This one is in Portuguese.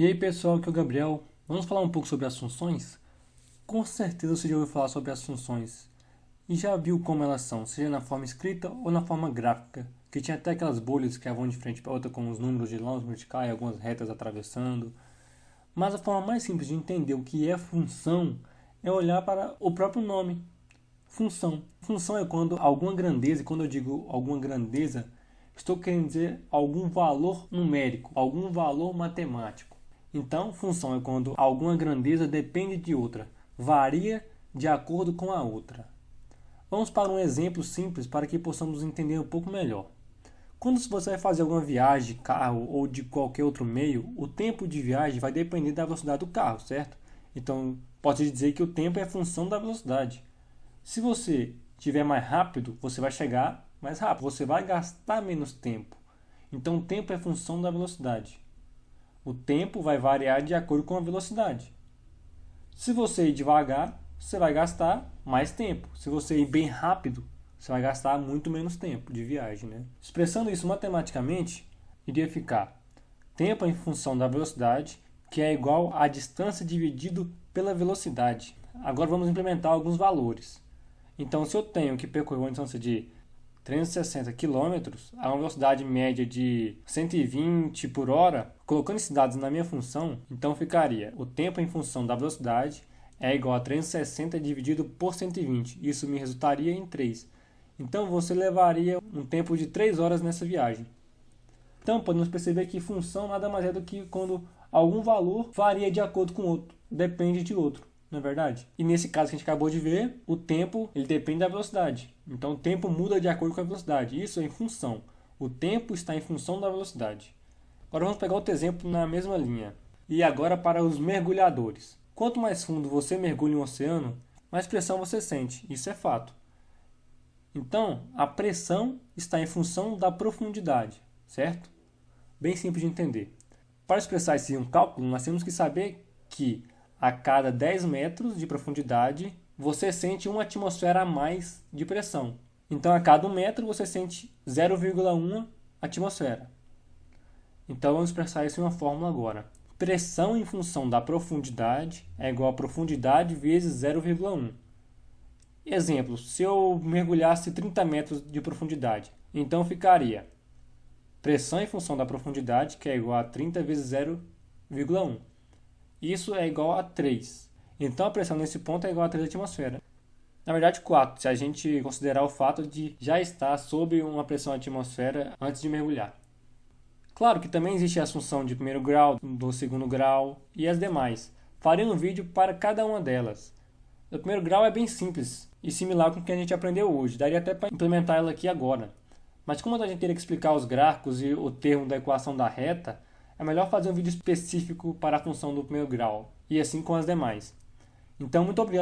E aí pessoal, aqui é o Gabriel. Vamos falar um pouco sobre as funções? Com certeza você já ouviu falar sobre as funções e já viu como elas são, seja na forma escrita ou na forma gráfica, que tinha até aquelas bolhas que vão de frente para outra com os números de lá, os verticais, algumas retas atravessando. Mas a forma mais simples de entender o que é função é olhar para o próprio nome, função. Função é quando alguma grandeza, e quando eu digo alguma grandeza, estou querendo dizer algum valor numérico, algum valor matemático. Então, função é quando alguma grandeza depende de outra, varia de acordo com a outra. Vamos para um exemplo simples para que possamos entender um pouco melhor. Quando você vai fazer alguma viagem de carro ou de qualquer outro meio, o tempo de viagem vai depender da velocidade do carro, certo? Então, pode dizer que o tempo é função da velocidade. Se você estiver mais rápido, você vai chegar mais rápido, você vai gastar menos tempo. Então, o tempo é função da velocidade. O tempo vai variar de acordo com a velocidade. Se você ir devagar, você vai gastar mais tempo. Se você ir bem rápido, você vai gastar muito menos tempo de viagem, né? Expressando isso matematicamente, iria ficar tempo em função da velocidade, que é igual à distância dividido pela velocidade. Agora vamos implementar alguns valores. Então, se eu tenho que percorrer uma distância de 360 km a uma velocidade média de 120 por hora, colocando esses dados na minha função, então ficaria o tempo em função da velocidade é igual a 360 dividido por 120. Isso me resultaria em 3. Então você levaria um tempo de 3 horas nessa viagem. Então podemos perceber que função nada mais é do que quando algum valor varia de acordo com outro, depende de outro. Não é verdade? E nesse caso que a gente acabou de ver, o tempo ele depende da velocidade. Então o tempo muda de acordo com a velocidade. Isso é em função. O tempo está em função da velocidade. Agora vamos pegar outro exemplo na mesma linha. E agora para os mergulhadores. Quanto mais fundo você mergulha em um oceano, mais pressão você sente. Isso é fato. Então a pressão está em função da profundidade, certo? Bem simples de entender. Para expressar isso em um cálculo, nós temos que saber que a cada 10 metros de profundidade, você sente 1 atmosfera a mais de pressão. Então, a cada 1 metro, você sente 0,1 atmosfera. Então, vamos expressar isso em uma fórmula agora. Pressão em função da profundidade é igual a profundidade vezes 0,1. Exemplo, se eu mergulhasse 30 metros de profundidade, então ficaria pressão em função da profundidade, que é igual a 30 vezes 0,1. Isso é igual a 3. Então a pressão nesse ponto é igual a 3 atmosferas. Na verdade 4, se a gente considerar o fato de já estar sob uma pressão atmosfera antes de mergulhar. Claro que também existe a função de primeiro grau, do segundo grau e as demais. Farei um vídeo para cada uma delas. O primeiro grau é bem simples e similar com o que a gente aprendeu hoje. Daria até para implementar ela aqui agora. Mas como a gente teria que explicar os gráficos e o termo da equação da reta, é melhor fazer um vídeo específico para a função do primeiro grau, e assim com as demais. Então, muito obrigado